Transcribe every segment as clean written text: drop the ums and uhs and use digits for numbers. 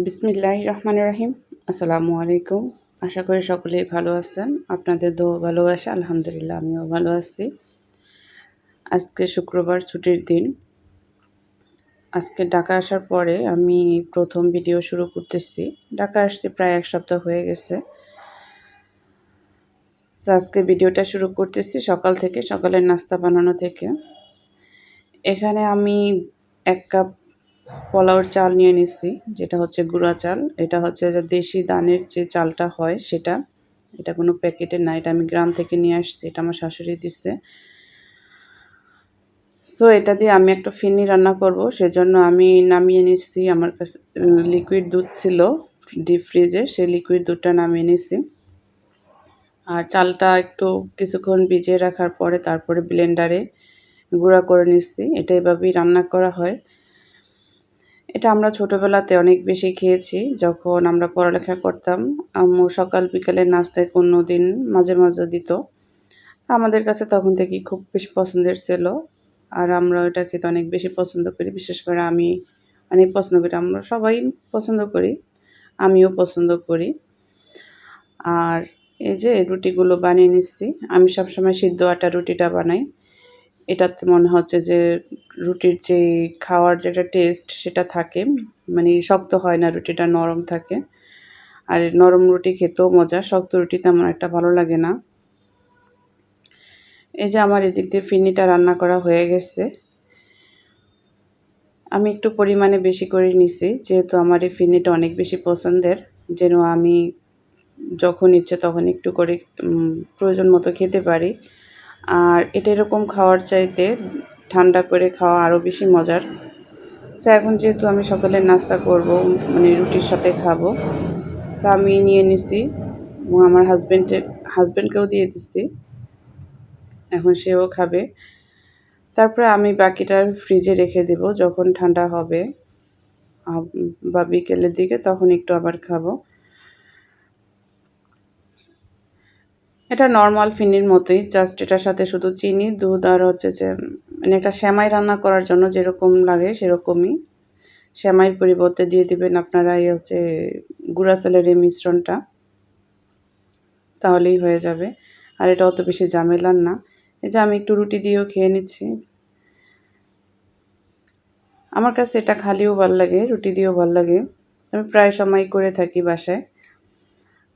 বিসমিল্লাহির রহমানির রহিম। আসসালামু আলাইকুম। আশা করি সকলেই ভালো আছেন। আপনাদের দোয়া ভালোবাসা আলহামদুলিল্লাহ আমিও ভালো আছি। আজকে শুক্রবার ছুটির দিন। আজকে ঢাকা আসার পরে আমি প্রথম ভিডিও শুরু করতেছি। ঢাকা আসছি প্রায় 1 সপ্তাহ হয়ে গেছে। আজকে ভিডিওটা শুরু করতেছি সকাল থেকে, সকালের নাস্তা বানানো থেকে। এখানে আমি 1 কাপ পোলাওর চাল নিয়ে নিচ্ছি, যেটা হচ্ছে গুঁড়া চাল। এটা হচ্ছে যে দেশি দানের যে চালটা হয় সেটা। এটা কোনো প্যাকেটের না, এটা আমি গ্রাম থেকে নিয়ে আসছি, এটা আমার শাশুড়ি দিচ্ছে। সো এটা দিয়ে আমি একটা ফিরনি রান্না করব, সেজন্য আমি নামিয়ে নিচ্ছি। আমার কাছে লিকুইড দুধ ছিল ডিপ ফ্রিজে, সেই লিকুইড দুধটা নামিয়ে নিচ্ছি। আর চালটা একটু কিছুক্ষণ ভিজিয়ে রাখার পরে তারপরে ব্লেন্ডারে গুঁড়া করে নিচ্ছি। এটা এভাবেই রান্না করা হয়। এটা আমরা ছোটবেলাতে অনেক বেশি খেয়েছি যখন আমরা পড়ালেখা করতাম। আম্মু সকাল বিকালের নাস্তায় কোনোদিন মাঝে মাঝে দিত। আমাদের কাছে তখন থেকেই খুব বেশি পছন্দের ছিল। আর আমরা এটা খেতে অনেক বেশি পছন্দ করি। বিশেষ করে আমি অনেক পছন্দ করি। আমরা সবাই পছন্দ করি। আমিও পছন্দ করি। আর এই যে রুটিগুলো বানিয়ে নিচ্ছি। আমি সবসময় সিদ্ধ আটার রুটিটা বানাই। এটাতে মনে হচ্ছে যে রুটির যে খাওয়ার যে একটা টেস্ট সেটা থাকে, মানে শক্ত হয় না, রুটিটা নরম থাকে। আর নরম রুটি খেতেও মজা, শক্ত রুটি তেমন একটা ভালো লাগে না। এই যে আমার এদিক দিয়ে ফিরনিটা রান্না করা হয়ে গেছে। আমি একটু পরিমাণে বেশি করে নিছি, যেহেতু আমার এই ফিরনিটা অনেক বেশি পছন্দের, যেন আমি যখন ইচ্ছে তখন একটু করে প্রয়োজন মতো খেতে পারি। আর এটা এরকম খাওয়ার চাইতে ঠান্ডা করে খাওয়া আরও বেশি মজার। সো এখন যেহেতু আমি সকালের নাস্তা করব, মানে রুটির সাথে খাবো, সো আমি নিয়ে নিছি এবং আমার হাজব্যান্ডকেও দিয়ে দিচ্ছি। এখন সেও খাবে। তারপরে আমি বাকিটা ফ্রিজে রেখে দেব, যখন ঠান্ডা হবে বা বিকেলের দিকে তখন একটু আবার খাবো। এটা নর্মাল ফিরনির মতোই, জাস্ট এটার সাথে শুধু চিনি, দুধ আর হচ্ছে যে মানে একটা সেমাই রান্না করার জন্য যেরকম লাগে সেরকমই। সেমাইয়ের পরিবর্তে দিয়ে দিবেন আপনারা এই হচ্ছে গুঁড়া চালের এই মিশ্রণটা, তাহলেই হয়ে যাবে। আর এটা অত বেশি ঝামেলার না। এই যে আমি একটু রুটি দিয়েও খেয়ে নিচ্ছি। আমার কাছে এটা খালিও ভাল লাগে, রুটি দিয়েও ভাল লাগে। আমি প্রায় সময় করে থাকি বাসায়।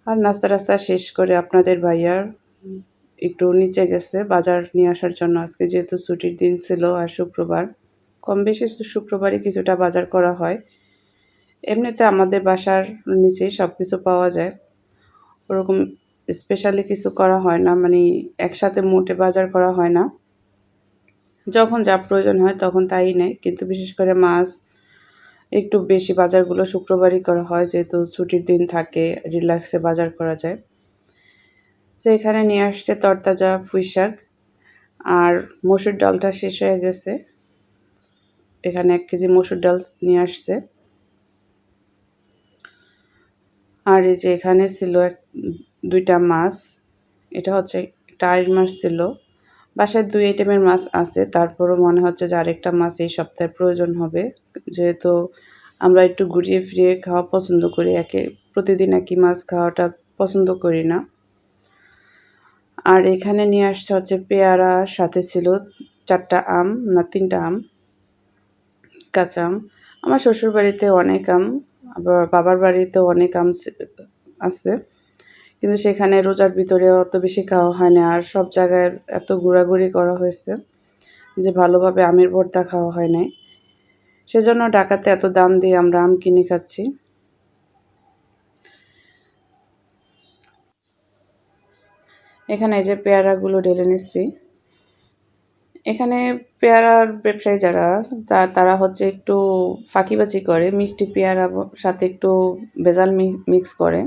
আর নাস্তা টাস্তা শেষ করে আপনাদের ভাইয়ার একটু নিচে গেছে বাজার নিয়ে আসার জন্য। আজকে যেহেতু ছুটির দিন ছিল আর শুক্রবার, কম বেশি শুক্রবারই কিছুটা বাজার করা হয়। এমনিতে আমাদের বাসার নিচেই সব কিছু পাওয়া যায়, ওরকম স্পেশালি কিছু করা হয় না, মানে একসাথে মোটে বাজার করা হয় না। যখন যা প্রয়োজন হয় তখন তাই নেয়, কিন্তু বিশেষ করে মাছ একটু বেশি বাজারগুলো শুক্রবারই করা হয়, যেহেতু ছুটির দিন থাকে, রিল্যাক্সে বাজার করা যায়। তো এখানে নিয়ে আসছে তরতাজা পুঁইশাক, আর মসুর ডালটা শেষ হয়ে গেছে। এখানে 1 কেজি মসুর ডাল নিয়ে আসছে। আর এই যে এখানে ছিল 2টা মাছ। এটা হচ্ছে একটা আইড় মাছ ছিল। বাসায় 2 আইটেমের মাছ আছে, তারপরও মনে হচ্ছে যে আরেকটা মাছ এই সপ্তাহে প্রয়োজন হবে, যেহেতু আমরা একটু ঘুরিয়ে ফিরিয়ে খাওয়া পছন্দ করি, প্রতিদিন একই মাছ খাওয়াটা পছন্দ করি না। আর এখানে নিয়ে আসছে হচ্ছে পেয়ারা, সাথে ছিল 4টা আম না 3টা আম, কাঁচা আম। আমার শ্বশুর বাড়িতে অনেক আম, আবার বাবার বাড়িতেও অনেক আম আছে, কিন্তু সেখানে রোজার ভিতরে অত বেশি খাওয়া হয় না। আর সব জায়গায় এত ঘোরাঘুরি করা হয়েছে যে ভালোভাবে আমের ভর্তা খাওয়া হয় নাই, সেজন্য ঢাকাতে এত দাম দিয়ে আমরা আম কিনে খাচ্ছি। এখানে এই যে পেয়ারাগুলো ঢেলে নিচ্ছি। এখানে পেয়ারার ব্যবসায়ী যারা, তারা হচ্ছে একটু ফাঁকিবাজি করে, মিষ্টি পেয়ারা সাথে একটু ভেজাল মিক্স করে।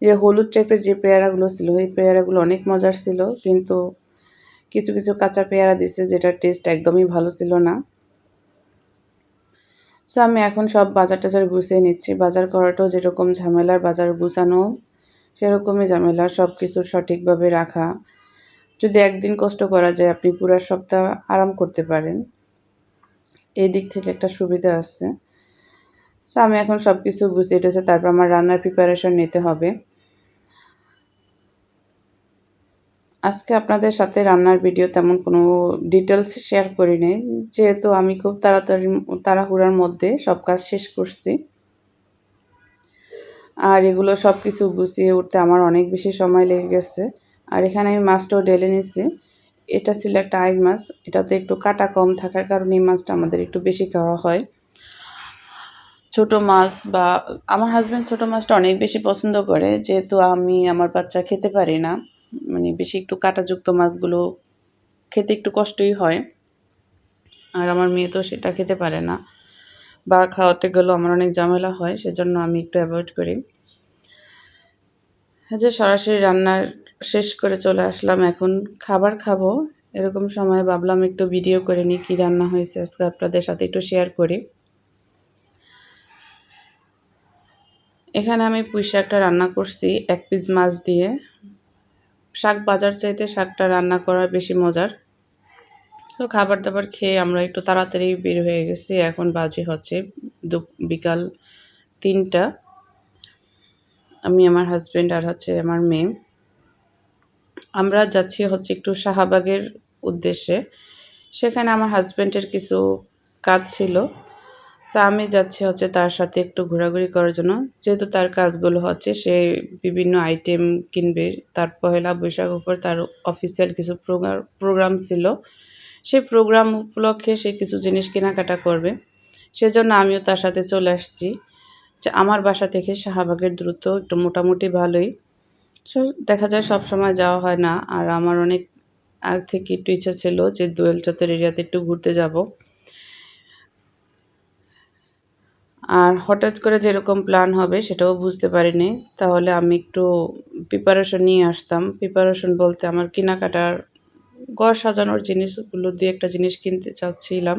যে হলুদ টাইপের যে পেয়ারাগুলো ছিল, এই পেয়ারাগুলো অনেক মজার ছিল, কিন্তু কিছু কিছু কাঁচা পেয়ারা দিছে যেটার টেস্ট একদমই ভালো ছিল না। সো আমি এখন সব বাজার টাজার গুছিয়ে নিচ্ছি। বাজার করাটাও যেরকম ঝামেলার, বাজার গুছানো সেরকমই ঝামেলা, সব কিছু সঠিকভাবে রাখা। যদি একদিন কষ্ট করা যায় আপনি পুরো সপ্তাহ আরাম করতে পারেন, এই দিক থেকে একটা সুবিধা আছে। সো আমি এখন সব কিছু গুছিয়ে টুছে তারপর আমার রান্নার প্রিপারেশন নিতে হবে। আজকে আপনাদের সাথে রান্নার ভিডিও তেমন কোনো ডিটেলস শেয়ার করি নাই, যেহেতু আমি খুব তাড়াহুড়ার মধ্যে সব কাজ শেষ করছি। আর এগুলো সব কিছু গুছিয়ে উঠতে আমার অনেক বেশি সময় লেগে গেছে। আর এখানে আমি মাছটাও ঢেলে নিছি। এটা ছিল একটা আইড় মাছ, এটাতে একটু কাটা কম থাকার কারণে এই মাছটা আমাদের একটু বেশি খাওয়া হয়। ছোট মাছ বা আমার হাজবেন্ড ছোট মাছটা অনেক বেশি পছন্দ করে, যেহেতু আমি আমার বাচ্চা খেতে পারি না, মানে বেশি একটু কাঁটাযুক্ত মাছগুলো খেতে একটু কষ্টই হয়। আর আমার মেয়ে তো সেটা খেতে পারে না, বা খাওয়াতে গেলেও আমার অনেক ঝামেলা হয়, সেজন্য আমি একটু অ্যাভয়েড করি। যে সরাসরি রান্নার শেষ করে চলে আসলাম, এখন খাবার খাবো। এরকম সময় ভাবলাম একটু ভিডিও করে নিই কী রান্না হয়েছে আজকে, আপনাদের সাথে একটু শেয়ার করি। এখানে আমি পুঁই শাকটা রান্না করছি 1 পিস মাছ দিয়ে। শাক বাজার চাইতে শাকটা রান্না করা বেশি মজার। তো খাবার দাবার খেয়ে আমরা একটু তাড়াতাড়ি বের হয়ে গেছি। এখন বাজে হচ্ছে বিকাল 3টা। আমি, আমার হাজবেন্ড আর হচ্ছে আমার মেয়ে, আমরা যাচ্ছি হচ্ছে একটু শাহবাগের উদ্দেশ্যে। সেখানে আমার হাজবেন্ডের কিছু কাজ ছিল, তো আমি যাচ্ছি হচ্ছে তার সাথে একটু ঘোরাঘুরি করার জন্য। যেহেতু তার কাজগুলো হচ্ছে সে বিভিন্ন আইটেম কিনবে, তার পহেলা বৈশাখ উপর তার অফিসিয়াল কিছু প্রোগ্রাম ছিল, সেই প্রোগ্রাম উপলক্ষে সে কিছু জিনিস কেনাকাটা করবে। সেজন্য আমিও তার সাথে চলে আসছি। যে আমার বাসা থেকে শাহবাগের দূরত্ব একটু মোটামুটি ভালোই। দেখা যায় সব সময় যাওয়া হয় না, আর আমার অনেক আগ থেকে একটু ইচ্ছা ছিল যে দোয়েল চত্বর এরিয়াতে একটু ঘুরতে যাব। আর হঠাৎ করে যেরকম প্ল্যান হবে সেটাও বুঝতে পারিনি, তাহলে আমি একটু প্রিপারেশন নিয়ে আসতাম। প্রিপারেশন বলতে আমার কেনাকাটার ঘর সাজানোর জিনিসগুলো দিয়ে একটা জিনিস কিনতে চাচ্ছিলাম,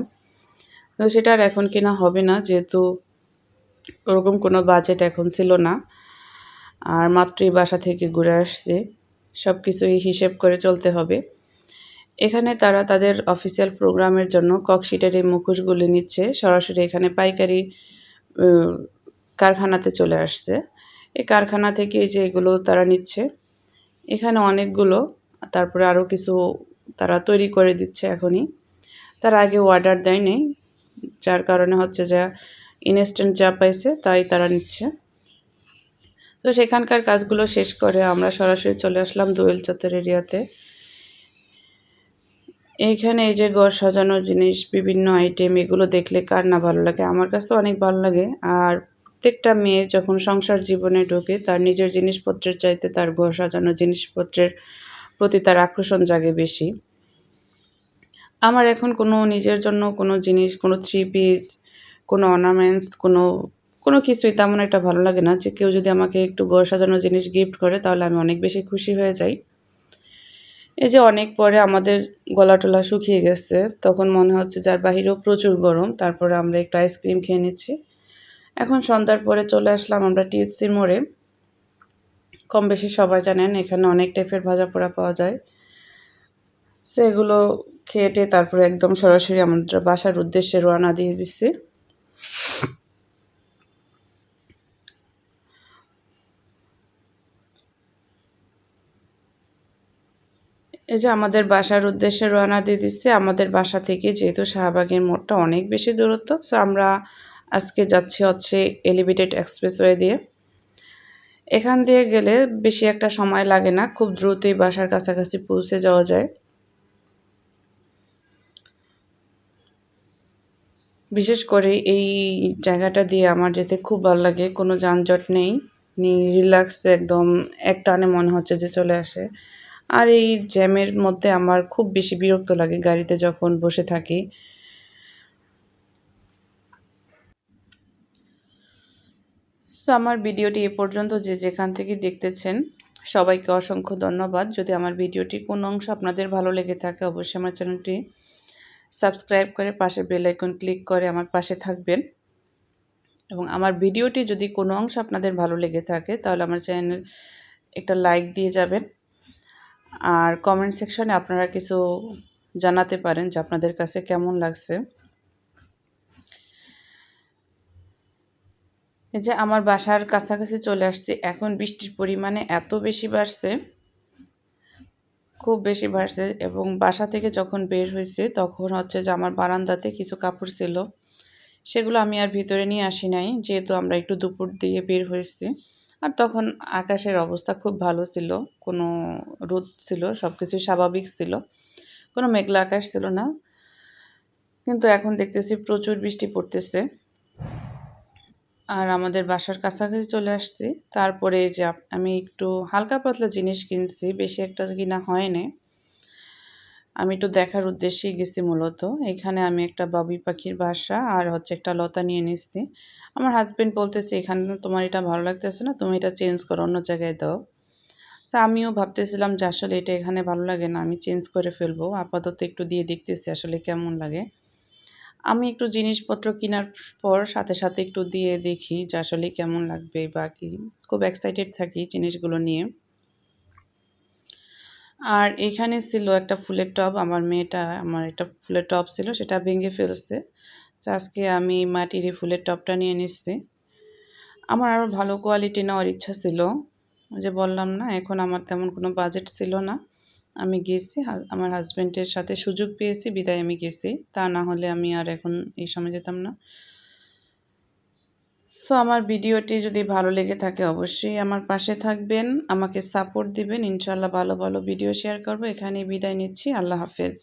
তো সেটা আর এখন কেনা হবে না, যেহেতু ওরকম কোনো বাজেট এখন ছিল না। আর মাত্রই বাসা থেকে ঘুরে আসছে, সব কিছুই হিসেব করে চলতে হবে। এখানে তারা তাদের অফিসিয়াল প্রোগ্রামের জন্য ককশিটের এই মুখোশগুলি নিচ্ছে, সরাসরি এখানে পাইকারি কারখানাতে চলে আসছে। এই কারখানা থেকে এই যে এগুলো তারা নিচ্ছে, এখানে অনেকগুলো, তারপরে আরও কিছু তারা তৈরি করে দিচ্ছে এখনই। তার আগে অর্ডার দেয় নেই, যার কারণে হচ্ছে যে ইনস্ট্যান্ট যা পাইছে তাই তারা নিচ্ছে। তো সেখানকার কাজগুলো শেষ করে আমরা সরাসরি চলে আসলাম দোয়েল চত্বর এরিয়াতে। এইখানে এই যে ঘর সাজানোর জিনিস, বিভিন্ন আইটেম, এগুলো দেখলে কার না ভালো লাগে, আমার কাছে অনেক ভালো লাগে। আর প্রত্যেকটা মেয়ে যখন সংসার জীবনে ঢোকে তার নিজের জিনিসপত্রের চাইতে তার ঘর সাজানোর জিনিসপত্রের প্রতি তার আকর্ষণ জাগে বেশি। আমার এখন কোনো নিজের জন্য কোনো জিনিস, কোনো থ্রি পিস, কোনো অর্নামেন্টস, কোনো কিছুই তেমন একটা ভালো লাগে না। যে কেউ যদি আমাকে একটু ঘর সাজানোর জিনিস গিফট করে তাহলে আমি অনেক বেশি খুশি হয়ে যাই। এই যে অনেক পরে আমাদের গলা টলা শুকিয়ে গেছে, তখন মনে হচ্ছে যার বাহিরেও প্রচুর গরম, তারপরে আমরা একটু আইসক্রিম খেয়ে নিচ্ছি। এখন সন্ধ্যার পরে চলে আসলাম আমরা টিএসসির মোড়ে। কম বেশি সবাই জানেন এখানে অনেক টাইপের ভাজা পোড়া পাওয়া যায়। সেগুলো খেয়ে টেয়ে তারপরে একদম সরাসরি আমাদের বাসার উদ্দেশ্যে রওনা দিয়ে দিচ্ছি। এই যে আমাদের বাসার উদ্দেশ্যে রওনা দিয়ে দিচ্ছি। আমাদের বাসা থেকে যেহেতু শাহবাগের মোড়টা অনেক বেশি দূরত্ব, তো আমরা আজকে যাচ্ছি হচ্ছে এলিভেটেড এক্সপ্রেসওয়ে দিয়ে। এখান দিয়ে গেলে বেশি একটা সময় লাগে না, খুব দ্রুতই বাসার কাছাকাছি পৌঁছে যাওয়া যায়। বিশেষ করে এই জায়গাটা দিয়ে আমার যেতে খুব ভালো লাগে, কোনো যানজট নেই, রিল্যাক্স একদম একটানে মনে হচ্ছে যে চলে আসে। আর এই জ্যামের মধ্যে আমার খুব বেশি বিরক্ত লাগে গাড়িতে যখন বসে থাকি। তো আমার ভিডিওটি এ পর্যন্ত যে যেখান থেকে দেখতেছেন সবাইকে অসংখ্য ধন্যবাদ। যদি আমার ভিডিওটির কোনো অংশ আপনাদের ভালো লেগে থাকে অবশ্যই আমার চ্যানেলটি সাবস্ক্রাইব করে পাশের বেল আইকন ক্লিক করে আমার পাশে থাকবেন। এবং আমার ভিডিওটি যদি কোনো অংশ আপনাদের ভালো লেগে থাকে তাহলে আমার চ্যানেল একটা লাইক দিয়ে যাবেন। আর কমেন্ট সেকশনে আপনারা কিছু জানাতে পারেন যে আপনাদের কাছে কেমন লাগছে। এই যে আমার বাসার কাছাকাছি চলে আসছে, এখন বৃষ্টির পরিমাণে এত বেশি বাড়ছে, খুব বেশি বাড়ছে। এবং বাসা থেকে যখন বের হয়েছে তখন হচ্ছে যে আমার বারান্দাতে কিছু কাপড় ছিল, সেগুলো আমি আর ভিতরে নিয়ে আসি নাই, যেহেতু আমরা একটু দুপুর দিয়ে বের হয়েছি। আর তখন আকাশের অবস্থা খুব ভালো ছিল, কোনো রোদ ছিল, সব কিছু স্বাভাবিক ছিল, কোনো মেঘলা আকাশ ছিল না। কিন্তু এখন দেখতেছি প্রচুর বৃষ্টি পড়তেছে। আর আমাদের বাসার কাছাকাছি চলে আসছি। তারপরে এই যে আমি একটু হালকা পাতলা জিনিস কিনছি, বেশি একটা কিনা হয়নি। আমি একটু দেখার উদ্দেশ্যেই গেছি মূলত। এখানে আমি একটা বাবুই পাখির বাসা আর হচ্ছে একটা লতা নিয়ে নিচ্ছি। আমার হাজবেন্ড বলতেছে, এখানে তোমার এটা ভালো লাগতেছে না, তুমি এটা চেঞ্জ করো, অন্য জায়গায় দাও। তো আমিও ভাবতেছিলাম যে আসলে এটা এখানে ভালো লাগে না, আমি চেঞ্জ করে ফেলবো, আপাতত একটু দিয়ে দেখতেছি আসলে কেমন লাগে। আমি একটু জিনিসপত্র কেনার পর সাথে সাথে একটু দিয়ে দেখি যে আসলে কেমন লাগবে বা কি, খুব এক্সাইটেড থাকি জিনিসগুলো নিয়ে। আর এখানে ছিল একটা ফুলের টব, আমার মেয়েটা আমার একটা ফুলের টব ছিল, সেটা ভেঙে ফেলছে। তো আজকে আমি মাটির এই ফুলের টবটা নিয়ে নিচ্ছি। আমার আরও ভালো কোয়ালিটি নেওয়ার ইচ্ছা ছিল, ওই যে বললাম না, এখন আমার তেমন কোনো বাজেট ছিল না। আমি গেছি, আমার হাজব্যান্ডের সাথে সুযোগ পেয়েছি বিদায় আমি গেছি, তা না হলে আমি আর এখন এই সময় যেতাম না। সো আমার ভিডিওটি যদি ভালো লেগে থাকে অবশ্যই আমার পাশে থাকবেন, আমাকে সাপোর্ট দিবেন। ইনশাল্লাহ ভালো ভালো ভিডিও শেয়ার করবো। এখানেই বিদায় নিচ্ছি। আল্লাহ হাফেজ।